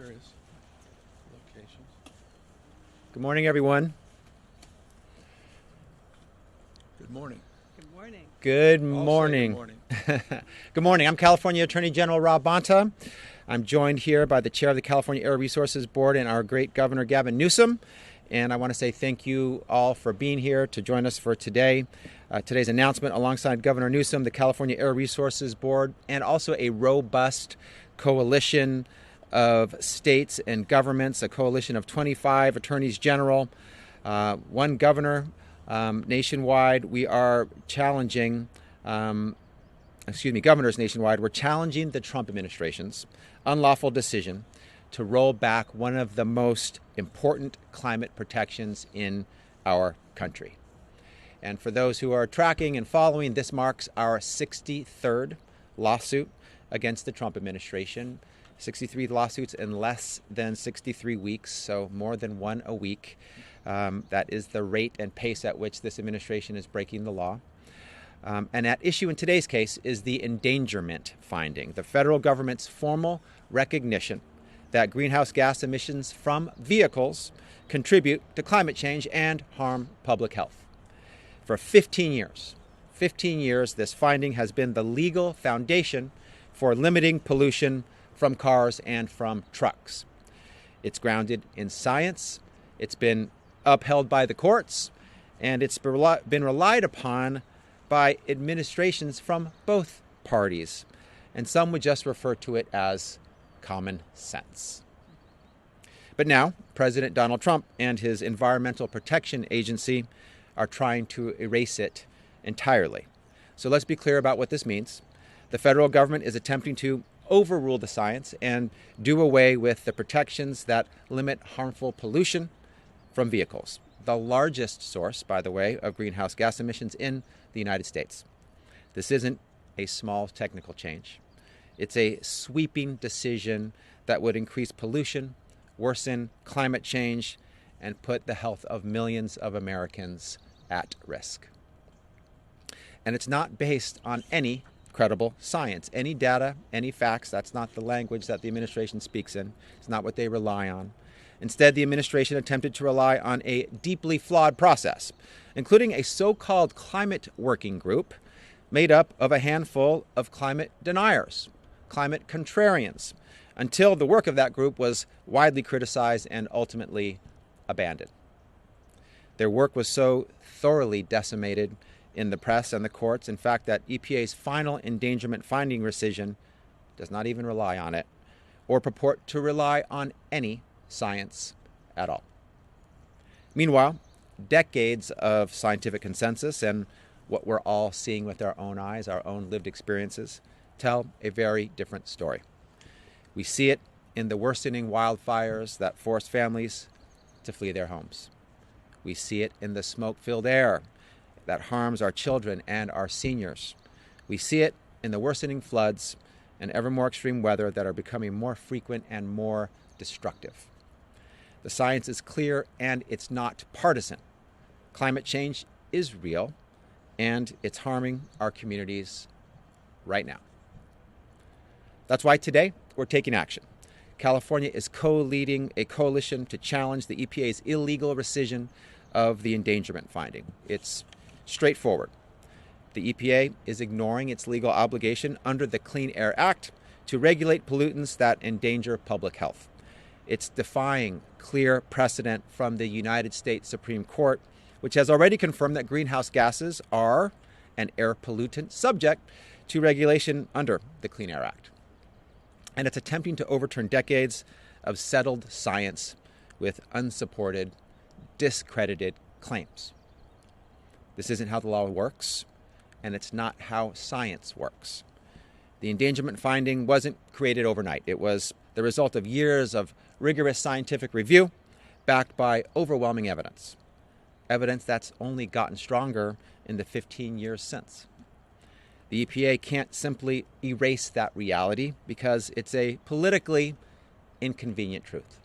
various locations. Good morning, everyone. Good morning. Good morning. Good All say morning. Good morning. Good morning. I'm California Attorney General Rob Bonta. I'm joined here by the chair of the California Air Resources Board and our great Governor Gavin Newsom. And I want to say thank you all for being here to join us for today's announcement alongside Governor Newsom, the California Air Resources Board, and also a robust coalition of states and governments, a coalition of 25 attorneys general, one governor nationwide. We are challenging, governors nationwide. We're challenging the Trump administration's unlawful decision to roll back one of the most important climate protections in our country. And for those who are tracking and following, this marks our 63rd lawsuit against the Trump administration. 63 lawsuits in less than 63 weeks, so more than one a week. That is the rate and pace at which this administration is breaking the law. And at issue in today's case is the endangerment finding, the federal government's formal recognition that greenhouse gas emissions from vehicles contribute to climate change and harm public health. For 15 years, this finding has been the legal foundation for limiting pollution from cars and from trucks. It's grounded in science, it's been upheld by the courts, and it's been relied upon by administrations from both parties. And some would just refer to it as common sense. But now, President Donald Trump and his Environmental Protection Agency are trying to erase it entirely. So let's be clear about what this means. The federal government is attempting to overrule the science and do away with the protections that limit harmful pollution from vehicles, the largest source, by the way, of greenhouse gas emissions in the United States. This isn't a small technical change. It's a sweeping decision that would increase pollution, worsen climate change, and put the health of millions of Americans at risk. And it's not based on any credible science, any data, any facts. That's not the language that the administration speaks in. It's not what they rely on. Instead, the administration attempted to rely on a deeply flawed process, including a so-called climate working group made up of a handful of climate deniers, climate contrarians, until the work of that group was widely criticized and ultimately abandoned. Their work was so thoroughly decimated in the press and the courts, in fact, that EPA's final endangerment finding rescission does not even rely on it or purport to rely on any science at all. Meanwhile, decades of scientific consensus and what we're all seeing with our own eyes, our own lived experiences, tell a very different story. We see it in the worsening wildfires that force families to flee their homes. We see it in the smoke-filled air that harms our children and our seniors. We see it in the worsening floods and ever more extreme weather that are becoming more frequent and more destructive. The science is clear and it's not partisan. Climate change is real and it's harming our communities right now. That's why today we're taking action. California is co-leading a coalition to challenge the EPA's illegal rescission of the endangerment finding. It's straightforward. The EPA is ignoring its legal obligation under the Clean Air Act to regulate pollutants that endanger public health. It's defying clear precedent from the United States Supreme Court, which has already confirmed that greenhouse gases are an air pollutant subject to regulation under the Clean Air Act. And it's attempting to overturn decades of settled science with unsupported, discredited claims. This isn't how the law works, and it's not how science works. The endangerment finding wasn't created overnight. It was the result of years of rigorous scientific review backed by overwhelming evidence. Evidence that's only gotten stronger in the 15 years since. The EPA can't simply erase that reality because it's a politically inconvenient truth.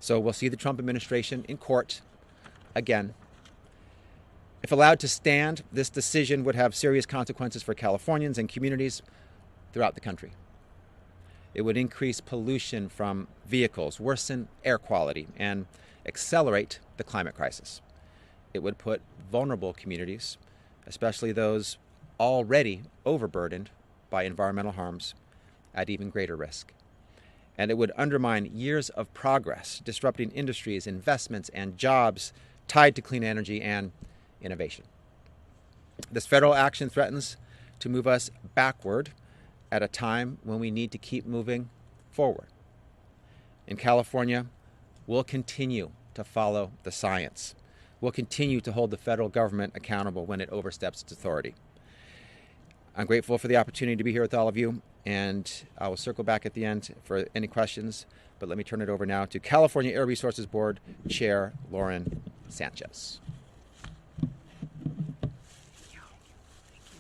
So we'll see the Trump administration in court again. If allowed to stand, this decision would have serious consequences for Californians and communities throughout the country. It would increase pollution from vehicles, worsen air quality, and accelerate the climate crisis. It would put vulnerable communities, especially those already overburdened by environmental harms, at even greater risk. And it would undermine years of progress, disrupting industries, investments, and jobs tied to clean energy and innovation. This federal action threatens to move us backward at a time when we need to keep moving forward. In California, we'll continue to follow the science. We'll continue to hold the federal government accountable when it oversteps its authority. I'm grateful for the opportunity to be here with all of you, and I will circle back at the end for any questions, but let me turn it over now to California Air Resources Board Chair Lauren Sanchez.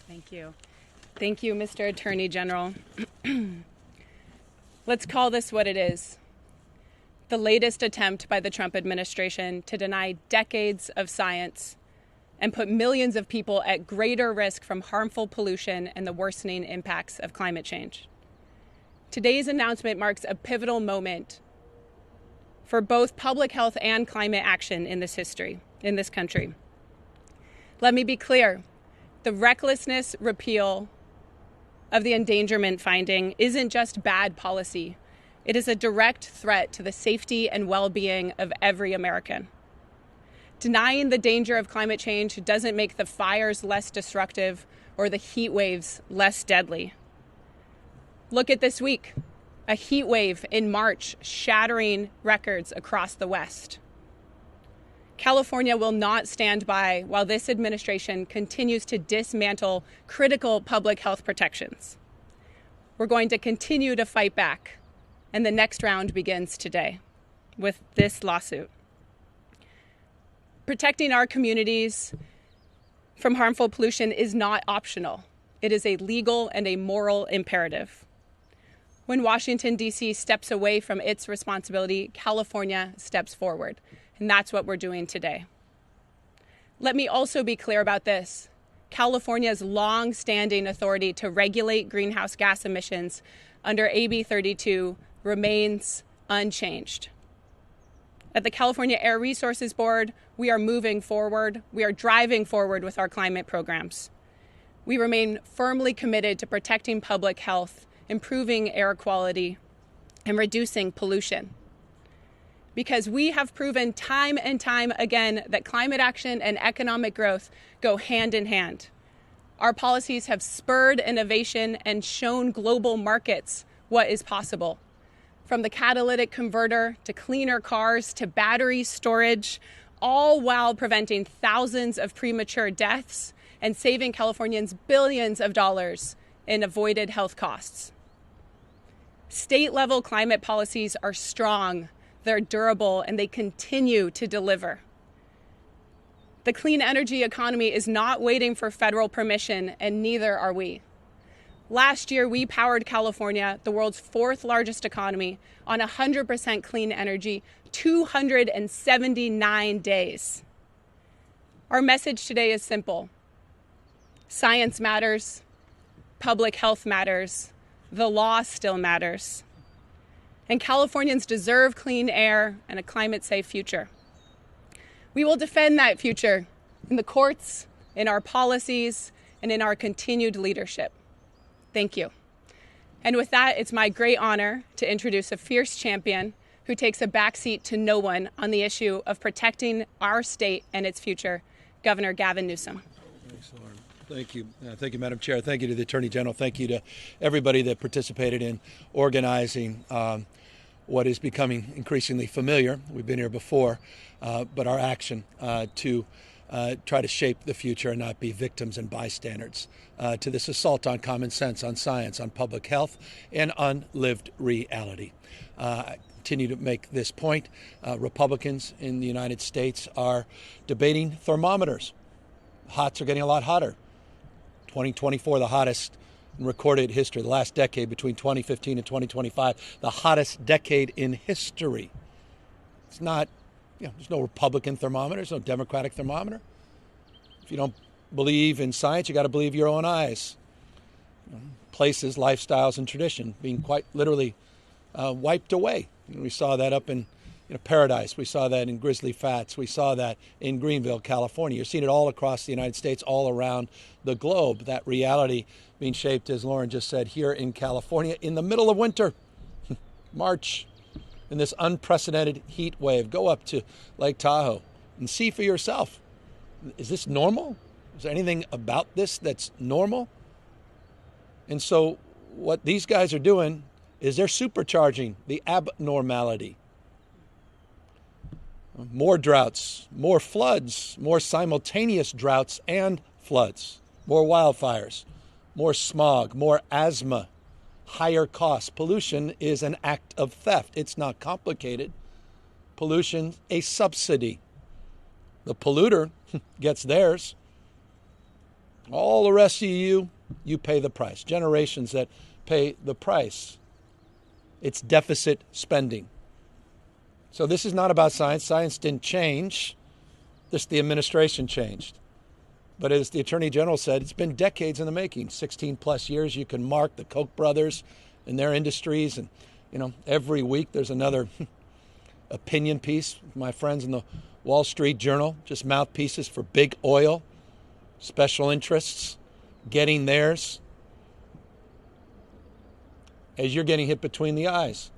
Thank you. Thank you, Mr. Attorney General. Let's call this what it is. The latest attempt by the Trump administration to deny decades of science and put millions of people at greater risk from harmful pollution and the worsening impacts of climate change. Today's announcement marks a pivotal moment for both public health and climate action in this country. Let me be clear. The recklessness repeal of the endangerment finding isn't just bad policy. It is a direct threat to the safety and well-being of every American. Denying the danger of climate change doesn't make the fires less destructive or the heat waves less deadly. Look at this week, a heat wave in March shattering records across the West. California will not stand by while this administration continues to dismantle critical public health protections. We're going to continue to fight back, and the next round begins today with this lawsuit. Protecting our communities from harmful pollution is not optional. It is a legal and a moral imperative. When Washington, D.C. steps away from its responsibility, California steps forward. And that's what we're doing today. Let me also be clear about this. California's long-standing authority to regulate greenhouse gas emissions under AB 32 remains unchanged. At the California Air Resources Board, we are moving forward. We are driving forward with our climate programs. We remain firmly committed to protecting public health, improving air quality, and reducing pollution. Because we have proven time and time again that climate action and economic growth go hand in hand. Our policies have spurred innovation and shown global markets what is possible. From the catalytic converter to cleaner cars to battery storage, all while preventing thousands of premature deaths and saving Californians billions of dollars in avoided health costs. State-level climate policies are strong. They're durable, and they continue to deliver. The clean energy economy is not waiting for federal permission, and neither are we. Last year, we powered California, the world's fourth largest economy, on 100% clean energy, 279 days. Our message today is simple. Science matters. Public health matters. The law still matters. And Californians deserve clean air and a climate-safe future. We will defend that future in the courts, in our policies, and in our continued leadership. Thank you. And with that, it's my great honor to introduce a fierce champion who takes a backseat to no one on the issue of protecting our state and its future, Governor Gavin Newsom. Thanks, Lauren. Thank you. Thank you, Madam Chair. Thank you to the Attorney General. Thank you to everybody that participated in organizing what is becoming increasingly familiar. We've been here before, but our action to try to shape the future and not be victims and bystanders to this assault on common sense, on science, on public health, and on lived reality. I continue to make this point. Republicans in the United States are debating thermometers. Hots are getting a lot hotter. 2024, the hottest in recorded history, the last decade between 2015 and 2025, the hottest decade in history. It's not, there's no Republican thermometer, there's no Democratic thermometer. If you don't believe in science, you got to believe your own eyes. places, lifestyles, and tradition being quite literally wiped away. And we saw that up in Paradise. We saw that in Grizzly Fats. We saw that in Greenville, California. You're seeing it all across the United States, all around the globe. That reality being shaped, as Lauren just said, here in California in the middle of winter, March, in this unprecedented heat wave. Go up to Lake Tahoe and see for yourself. Is this normal? Is there anything about this that's normal? And so what these guys are doing is they're supercharging the abnormality. More droughts, more floods, more simultaneous droughts and floods, more wildfires, more smog, more asthma, higher costs. Pollution is an act of theft. It's not complicated. Pollution, a subsidy. The polluter gets theirs. All the rest of you pay the price. Generations that pay the price. It's deficit spending. So this is not about science. Science didn't change. Just the administration changed. But as the Attorney General said, it's been decades in the making, 16 plus years. You can mark the Koch brothers and their industries. And, every week there's another opinion piece. My friends in the Wall Street Journal, just mouthpieces for big oil, special interests, getting theirs. As you're getting hit between the eyes,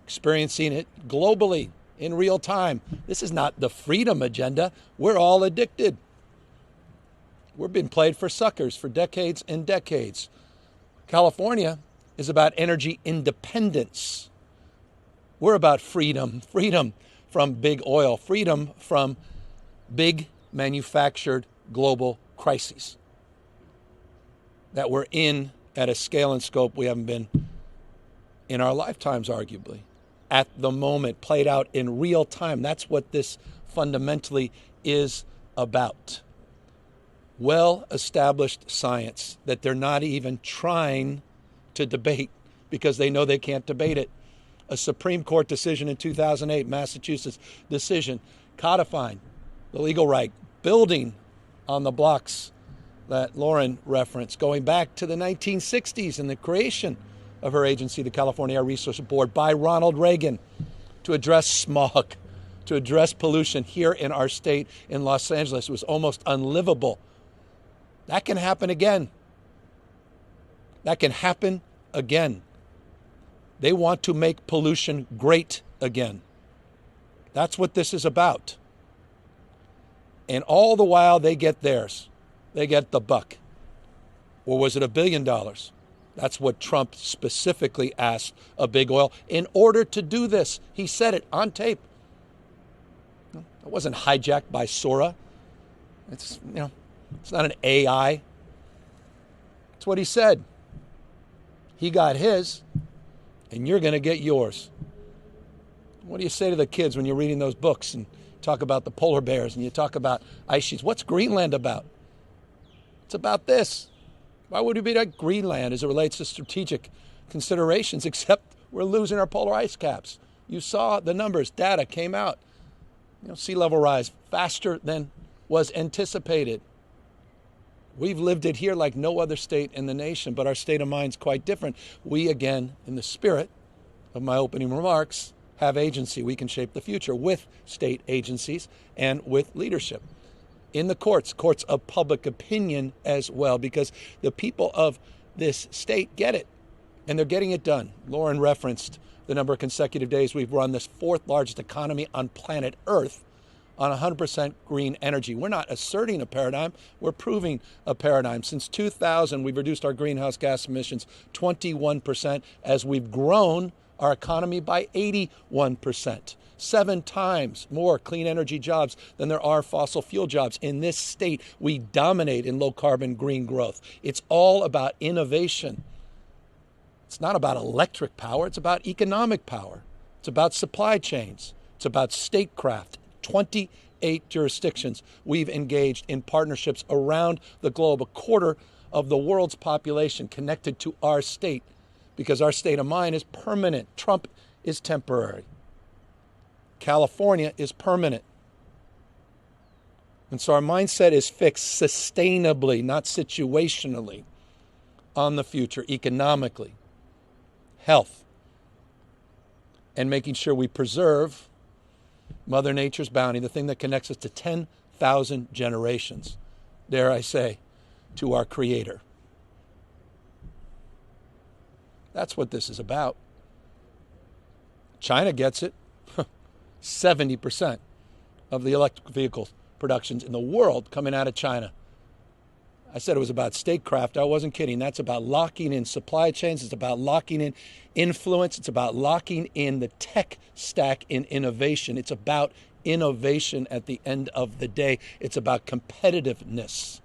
experiencing it globally in real time. This is not the freedom agenda. We're all addicted. We're being played for suckers for decades and decades. California is about energy independence. We're about freedom from big oil, freedom from big manufactured global crises that we're in at a scale and scope we haven't been in our lifetimes, arguably. At the moment, played out in real time. That's what this fundamentally is about. Well-established science that they're not even trying to debate because they know they can't debate it. A Supreme Court decision in 2008, Massachusetts decision, codifying the legal right, building on the blocks that Lauren referenced, going back to the 1960s and the creation of her agency, the California Air Resources Board, by Ronald Reagan to address smog, to address pollution here in our state in Los Angeles. It was almost unlivable. That can happen again. That can happen again. They want to make pollution great again. That's what this is about. And all the while they get theirs. They get the buck. Or was it $1 billion? That's what Trump specifically asked of big oil in order to do this. He said it on tape. It wasn't hijacked by Sora. It's not an AI. It's what he said. He got his, and you're going to get yours. What do you say to the kids when you're reading those books and talk about the polar bears and you talk about ice sheets? What's Greenland about? It's about this. Why would we be like Greenland as it relates to strategic considerations, except we're losing our polar ice caps? You saw the numbers. Data came out. Sea level rise faster than was anticipated. We've lived it here like no other state in the nation, but our state of mind's quite different. We, again, in the spirit of my opening remarks, have agency. We can shape the future with state agencies and with leadership. In the courts of public opinion as well, because the people of this state get it, and they're getting it done. Lauren referenced the number of consecutive days we've run this fourth largest economy on planet Earth on 100% green energy. We're not asserting a paradigm, we're proving a paradigm. Since 2000, we've reduced our greenhouse gas emissions 21% as we've grown our economy by 81%. 7 times more clean energy jobs than there are fossil fuel jobs. In this state, we dominate in low carbon green growth. It's all about innovation. It's not about electric power, it's about economic power. It's about supply chains. It's about statecraft. 28 jurisdictions we've engaged in partnerships around the globe, a quarter of the world's population connected to our state, because our state of mind is permanent. Trump is temporary. California is permanent. And so our mindset is fixed sustainably, not situationally. on the future economically, health, and making sure we preserve Mother Nature's bounty, the thing that connects us to 10,000 generations, dare I say, to our Creator. That's what this is about. China gets it. 70% of the electric vehicle productions in the world coming out of China. I said it was about statecraft. I wasn't kidding. That's about locking in supply chains. It's about locking in influence. It's about locking in the tech stack in innovation. It's about innovation at the end of the day. It's about competitiveness.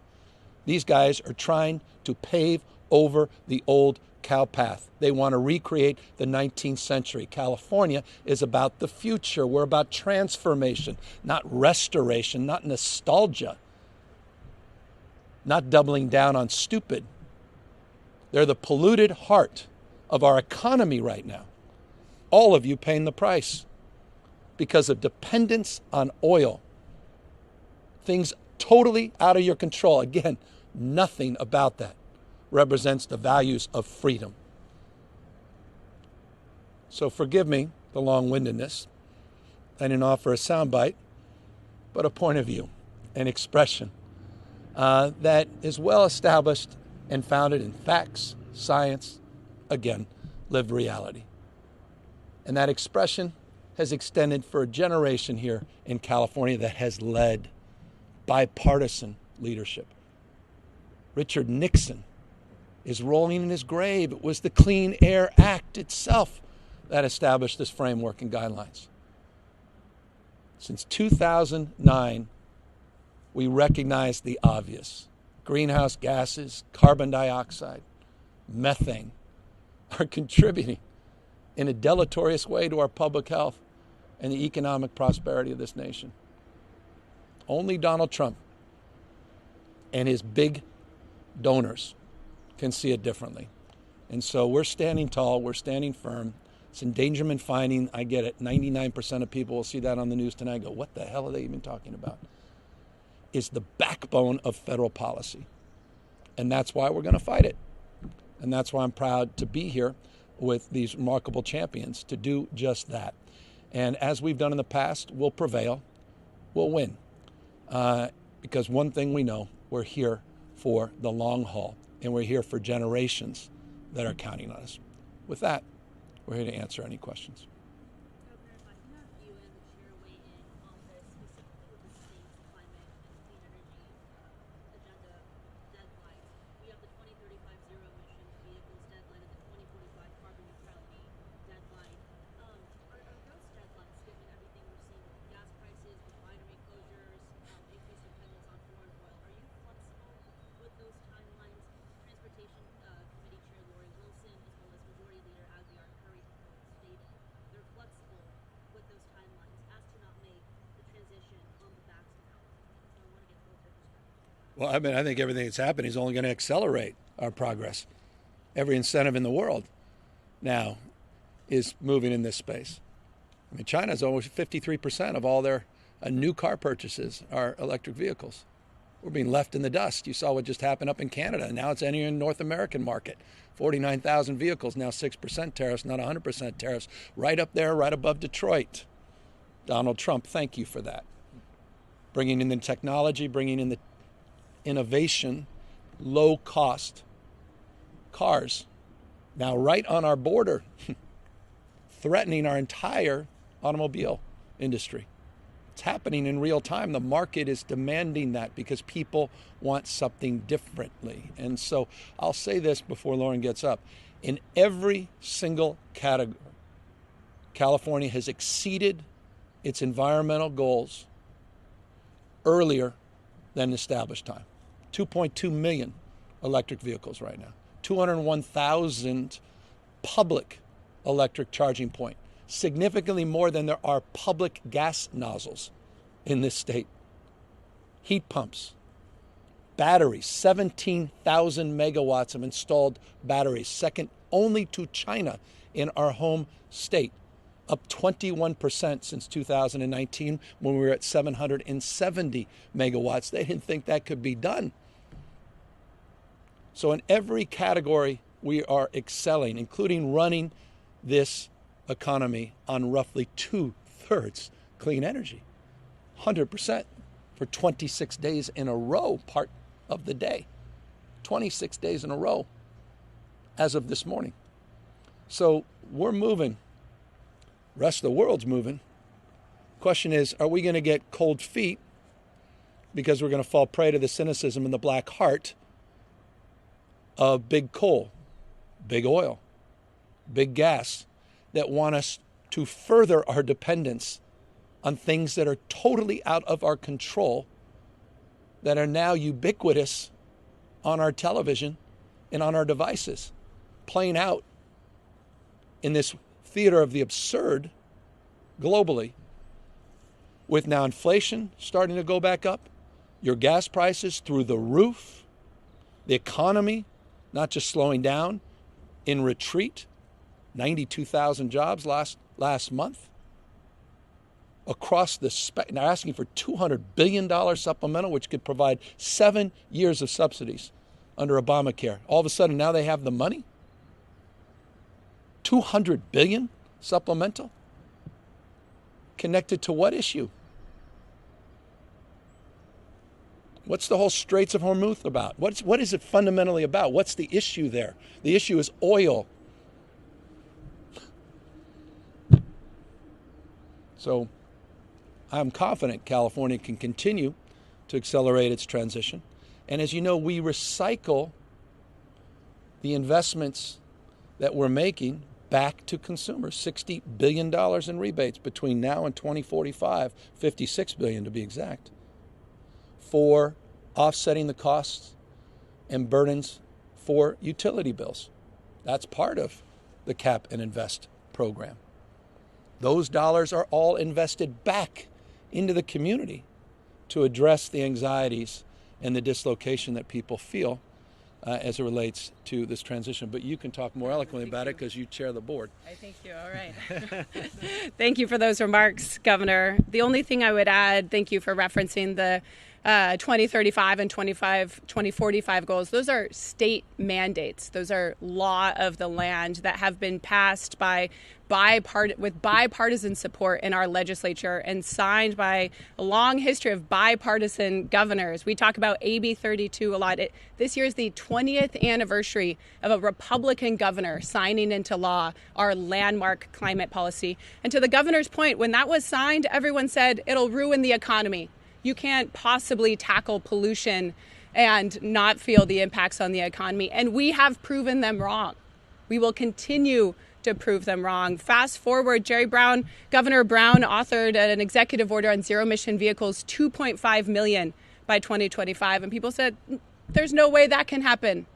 These guys are trying to pave over the old cow path. They want to recreate the 19th century. California is about the future. We're about transformation, not restoration, not nostalgia, not doubling down on stupid. They're the polluted heart of our economy right now. All of you paying the price because of dependence on oil. Things totally out of your control. Again, nothing about that represents the values of freedom. So forgive me the long-windedness. I didn't offer a soundbite, but a point of view, an expression that is well established and founded in facts, science, again, lived reality. And that expression has extended for a generation here in California that has led bipartisan leadership. Richard Nixon is rolling in his grave. It was the Clean Air Act itself that established this framework and guidelines. Since 2009, we recognize the obvious. Greenhouse gases, carbon dioxide, methane are contributing in a deleterious way to our public health and the economic prosperity of this nation. Only Donald Trump and his big donors can see it differently. And so we're standing tall, we're standing firm. It's endangerment finding, I get it. 99% of people will see that on the news tonight and go, what the hell are they even talking about? Is the backbone of federal policy. And that's why we're going to fight it. And that's why I'm proud to be here with these remarkable champions to do just that. And as we've done in the past, we'll prevail, we'll win. Because one thing we know, we're here for the long haul. And we're here for generations that are counting on us. With that, we're here to answer any questions. Governor, if I can have you and the chair weigh in on this, specifically with the state's climate and clean energy agenda deadlines. We have the 2035 zero emission vehicles deadline and the 2045 carbon neutrality deadline. Are those deadlines, given everything we're seeing with gas prices, refinery closures, increased dependence on foreign oil, are you flexible with those timelines? Transportation Committee Chair Lori Wilson, as well as Majority Leader Aguiar Curry, stated they're flexible with those timelines as to not make the transition on the backs of California. So I want to get both their perspectives. Well, I think everything that's happening is only going to accelerate our progress. Every incentive in the world now is moving in this space. I mean, China's almost 53% of all their new car purchases are electric vehicles. We're being left in the dust. You saw what just happened up in Canada. Now it's entering the North American market. 49,000 vehicles, now 6% tariffs, not 100% tariffs. Right up there, right above Detroit. Donald Trump, thank you for that. Bringing in the technology, bringing in the innovation, low-cost cars. Now right on our border, threatening our entire automobile industry. It's happening in real time. The market is demanding that because people want something differently. And so I'll say this before Lauren gets up. In every single category, California has exceeded its environmental goals earlier than established time. 2.2 million electric vehicles right now. 201,000 public electric charging points. Significantly more than there are public gas nozzles in this state. Heat pumps, batteries, 17,000 megawatts of installed batteries, second only to China in our home state, up 21% since 2019 when we were at 770 megawatts. They didn't think that could be done. So in every category, we are excelling, including running this economy on roughly 2/3 clean energy, 100% for 26 days in a row, part of the day, 26 days in a row as of this morning. So we're moving. The rest of the world's moving. Question is, are we going to get cold feet because we're going to fall prey to the cynicism and the black heart of big coal, big oil, big gas that want us to further our dependence on things that are totally out of our control, that are now ubiquitous on our television and on our devices, playing out in this theater of the absurd globally, with now inflation starting to go back up, your gas prices through the roof, the economy not just slowing down, in retreat, 92,000 jobs last month. Across the spectrum, they're asking for $200 billion supplemental, which could provide 7 years of subsidies under Obamacare. All of a sudden, now they have the money? $200 billion supplemental? Connected to what issue? What's the whole Straits of Hormuz about? What is it fundamentally about? What's the issue there? The issue is oil. So I'm confident California can continue to accelerate its transition. And as you know, we recycle the investments that we're making back to consumers. $60 billion in rebates between now and 2045, $56 billion to be exact, for offsetting the costs and burdens for utility bills. That's part of the Cap and Invest program. Those dollars are all invested back into the community to address the anxieties and the dislocation that people feel as it relates to this transition. But you can talk more eloquently about it because you chair the board. I thank you. All right. Thank you for those remarks, Governor. The only thing I would add, thank you for referencing the 2035 and 2045 goals. Those are state mandates. Those are law of the land that have been passed with bipartisan support in our legislature and signed by a long history of bipartisan governors. We talk about AB 32 a lot. This year is the 20th anniversary of a Republican governor signing into law our landmark climate policy. And to the governor's point, when that was signed, everyone said it'll ruin the economy. You can't possibly tackle pollution and not feel the impacts on the economy. And we have proven them wrong. We will continue to prove them wrong. Fast forward, Governor Brown authored an executive order on zero-emission vehicles, 2.5 million by 2025. And people said, there's no way that can happen.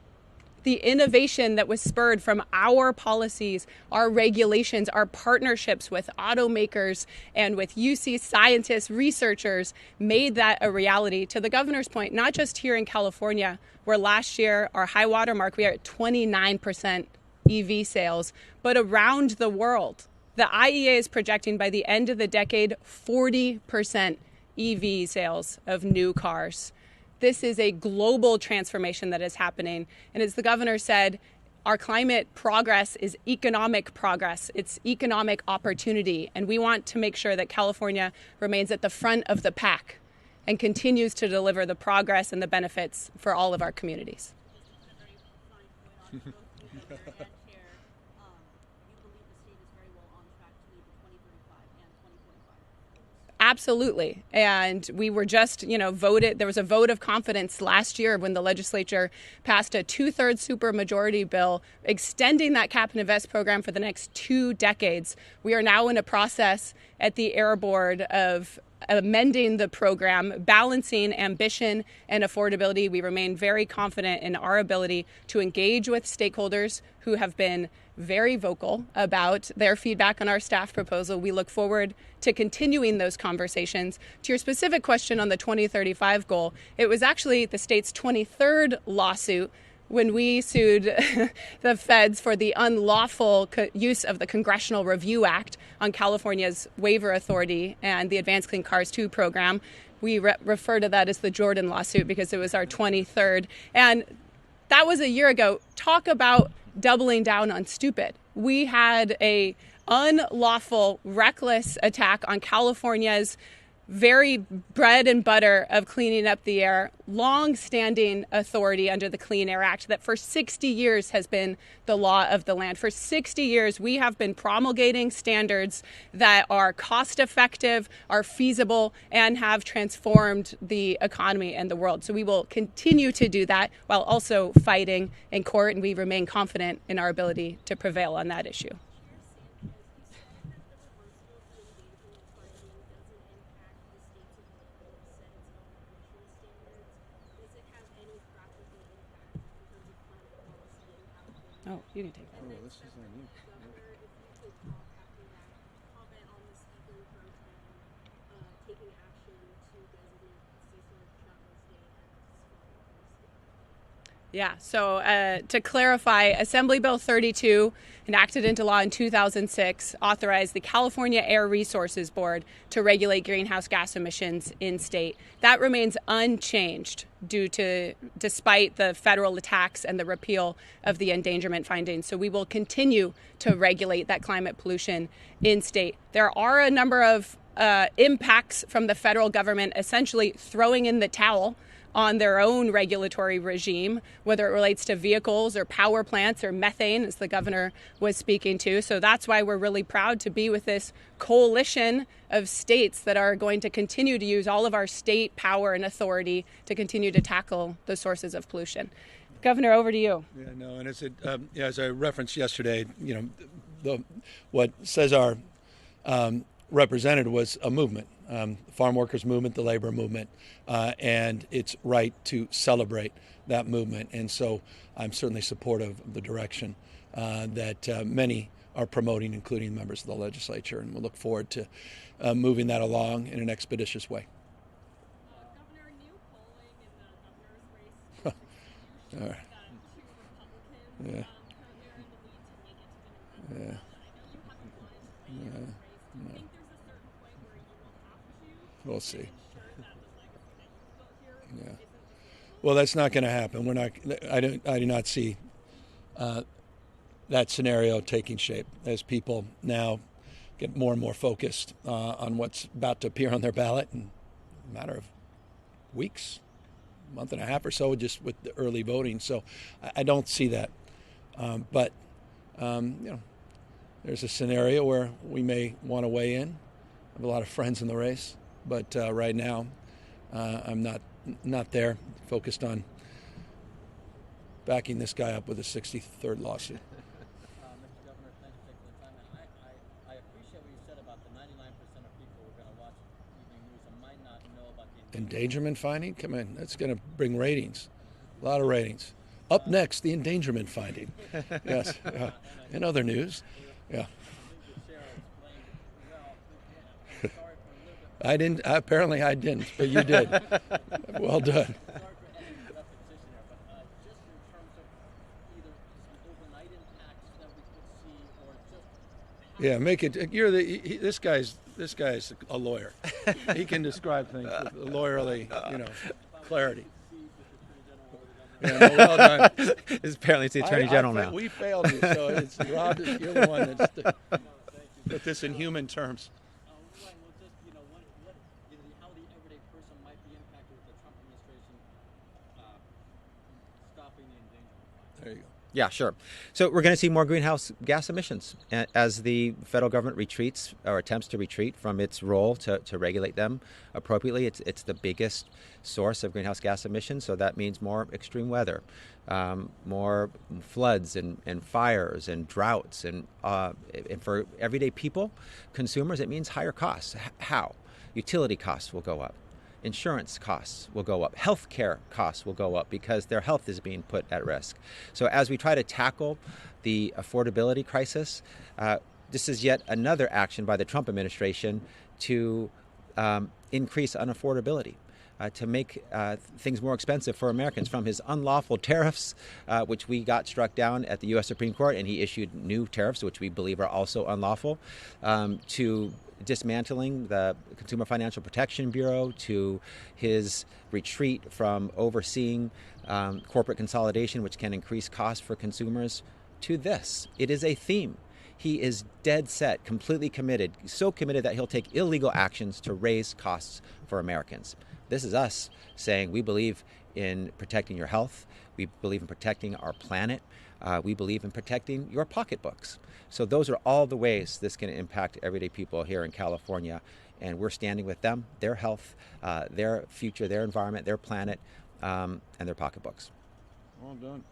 The innovation that was spurred from our policies, our regulations, our partnerships with automakers and with UC scientists, researchers, made that a reality. To the governor's point, not just here in California, where last year our high water mark, we are at 29% EV sales, but around the world. The IEA is projecting by the end of the decade, 40% EV sales of new cars. This is a global transformation that is happening. And as the governor said, our climate progress is economic progress. It's economic opportunity. And we want to make sure that California remains at the front of the pack and continues to deliver the progress and the benefits for all of our communities. Absolutely. And we were just, voted. There was a vote of confidence last year when the legislature passed a 2/3 supermajority bill extending that Cap and Invest program for the next 2 decades. We are now in a process at the Air Board of amending the program, balancing ambition and affordability. We remain very confident in our ability to engage with stakeholders who have been very vocal about their feedback on our staff proposal. We look forward to continuing those conversations. To your specific question on the 2035 goal, it was actually the state's 23rd lawsuit when we sued the feds for the unlawful use of the Congressional Review Act on California's waiver authority and the Advanced Clean Cars 2 program. We refer to that as the Jordan lawsuit because it was our 23rd. And That was a year ago. Talk about doubling down on stupid. We had a unlawful, reckless attack on California's very bread and butter of cleaning up the air, long-standing authority under the Clean Air Act that for 60 years has been the law of the land. For 60 years, we have been promulgating standards that are cost-effective, are feasible, and have transformed the economy and the world. So we will continue to do that while also fighting in court, and we remain confident in our ability to prevail on that issue. Oh, you can take that. Oh, this is on you. Yeah, so to clarify, Assembly Bill 32, enacted into law in 2006, authorized the California Air Resources Board to regulate greenhouse gas emissions in state. That remains unchanged despite the federal attacks and the repeal of the endangerment findings. So we will continue to regulate that climate pollution in state. There are a number of impacts from the federal government essentially throwing in the towel on their own regulatory regime, whether it relates to vehicles or power plants or methane, as the governor was speaking to. So that's why we're really proud to be with this coalition of states that are going to continue to use all of our state power and authority to continue to tackle the sources of pollution. Governor, over to you. Yeah, no, and as I referenced yesterday, what Cesar represented was a movement. Farm workers movement, the labor movement, and it's right to celebrate that movement. And so I'm certainly supportive of the direction that many are promoting, including members of the legislature, and we'll look forward to moving that along in an expeditious way. Governor, new polling in the governor's race. All right. Two Republicans Yeah. currently are in the lead to make it to the November ballot. I know you haven't wanted to weigh in on this race. Do you think there's a certain point where you will have to We'll see. ensure that the legacy that you've built here Yeah. isn't dismantled? Well, that's not going to happen. I do not see that scenario taking shape as people now get more and more focused on what's about to appear on their ballot in a matter of weeks, a month and a half or so, just with the early voting. So I don't see that. But there's a scenario where we may want to weigh in. I have a lot of friends in the race, but right now I'm not there, focused on backing this guy up with a 63rd lawsuit. Mr. Governor, thanks for taking the time. And I appreciate what you said about the 99% of people who are going to watch evening news and might not know about the Endangerment finding? Come in. That's going to bring ratings. A lot of ratings. Up next, the endangerment finding. Yes. In other news. Yeah. I didn't. Apparently I didn't, but you did. Well done. Yeah, make it. This guy's a lawyer. He can describe things with lawyerly, clarity. Yeah, no, well done. It's apparently the Attorney General now. We failed you, so it's Rob. You're the one that's put this in human terms. How the everyday person might be impacted with the Trump administration stopping the endangerment. There you go. Yeah, sure. So we're going to see more greenhouse gas emissions as the federal government retreats or attempts to retreat from its role to regulate them appropriately. It's the biggest source of greenhouse gas emissions, so that means more extreme weather, more floods and fires and droughts. And for everyday people, consumers, it means higher costs. How? Utility costs will go up. Insurance costs will go up. Healthcare costs will go up because their health is being put at risk. So as we try to tackle the affordability crisis, this is yet another action by the Trump administration to increase unaffordability, to make things more expensive for Americans, from his unlawful tariffs, which we got struck down at the U.S. Supreme Court, and he issued new tariffs, which we believe are also unlawful, to dismantling the Consumer Financial Protection Bureau, to his retreat from overseeing corporate consolidation, which can increase costs for consumers, to this. It is a theme. He is dead set, completely committed, so committed that he'll take illegal actions to raise costs for Americans. This is us saying we believe in protecting your health, we believe in protecting our planet, we believe in protecting your pocketbooks. So those are all the ways this can impact everyday people here in California, and we're standing with them, their health, their future, their environment, their planet, and their pocketbooks. Well done.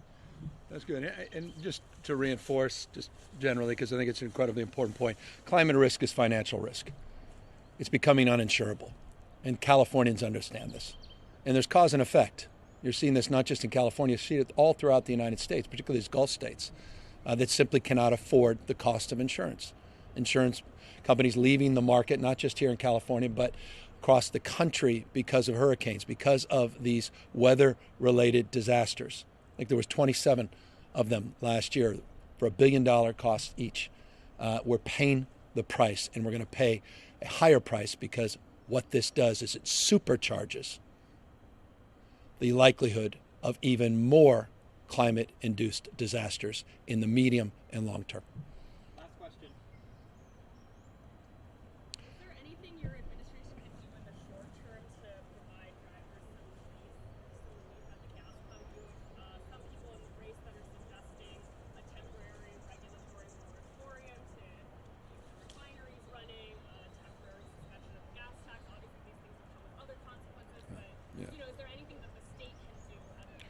That's good. And just to reinforce, just generally, because I think it's an incredibly important point, climate risk is financial risk. It's becoming uninsurable. And Californians understand this. And there's cause and effect. You're seeing this not just in California, you see it all throughout the United States, particularly these Gulf states, that simply cannot afford the cost of insurance. Insurance companies leaving the market, not just here in California, but across the country because of hurricanes, because of these weather-related disasters. I think there was 27 of them last year for $1 billion cost each. We're paying the price, and we're going to pay a higher price because what this does is it supercharges the likelihood of even more climate-induced disasters in the medium and long term. Last question. Is there anything your administration can do in the short term to provide drivers some relief at the gas pump? Some people in the race that are suggesting a temporary regulatory moratorium to keep the refineries running, a temporary suspension of the gas tax. Obviously, these things will come with other consequences, but is there anything that the state can do at the moment?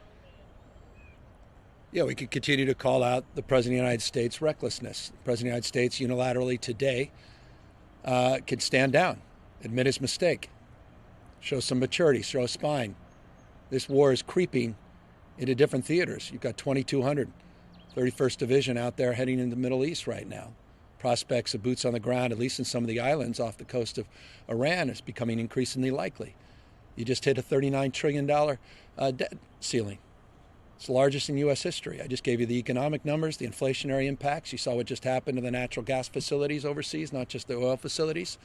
Yeah, we could continue to call out the President of the United States' recklessness. The President of the United States unilaterally today can stand down, admit his mistake, show some maturity, show a spine. This war is creeping into different theaters. You've got 2,200, 31st Division out there heading into the Middle East right now. Prospects of boots on the ground, at least in some of the islands off the coast of Iran, is becoming increasingly likely. You just hit a $39 trillion debt ceiling. It's the largest in U.S. history. I just gave you the economic numbers, the inflationary impacts. You saw what just happened to the natural gas facilities overseas, not just the oil facilities.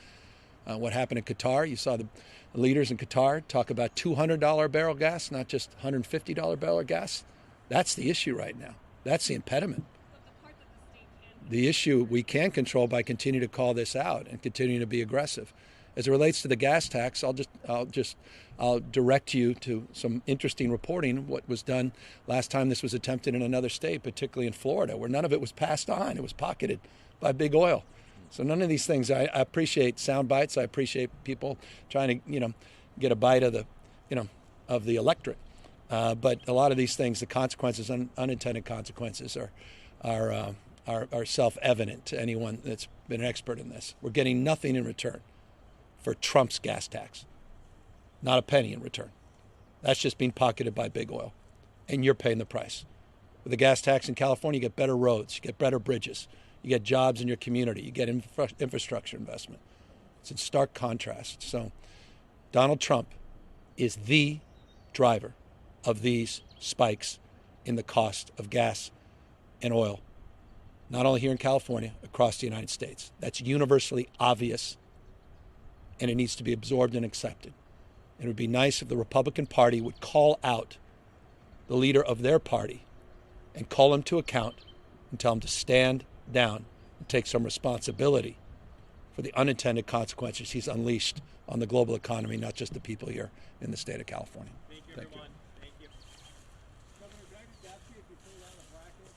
What happened in Qatar. You saw the leaders in Qatar talk about $200 barrel gas, not just $150 barrel gas. That's the issue right now. That's the impediment. The issue we can control by continuing to call this out and continuing to be aggressive. As it relates to the gas tax, I'll direct you to some interesting reporting. What was done last time this was attempted in another state, particularly in Florida, where none of it was passed on. It was pocketed by big oil. So none of these things. I appreciate sound bites. I appreciate people trying to get a bite of the electorate. But a lot of these things, the consequences, unintended consequences, are self-evident to anyone that's been an expert in this. We're getting nothing in return for Trump's gas tax. Not a penny in return. That's just being pocketed by big oil. And you're paying the price. With the gas tax in California, you get better roads, you get better bridges, you get jobs in your community, you get infrastructure investment. It's in stark contrast. So Donald Trump is the driver of these spikes in the cost of gas and oil, not only here in California, across the United States. That's universally obvious, and it needs to be absorbed and accepted. It would be nice if the Republican Party would call out the leader of their party and call him to account and tell him to stand down and take some responsibility for the unintended consequences he's unleashed on the global economy, not just the people here in the state of California. Thank you, Thank everyone. you.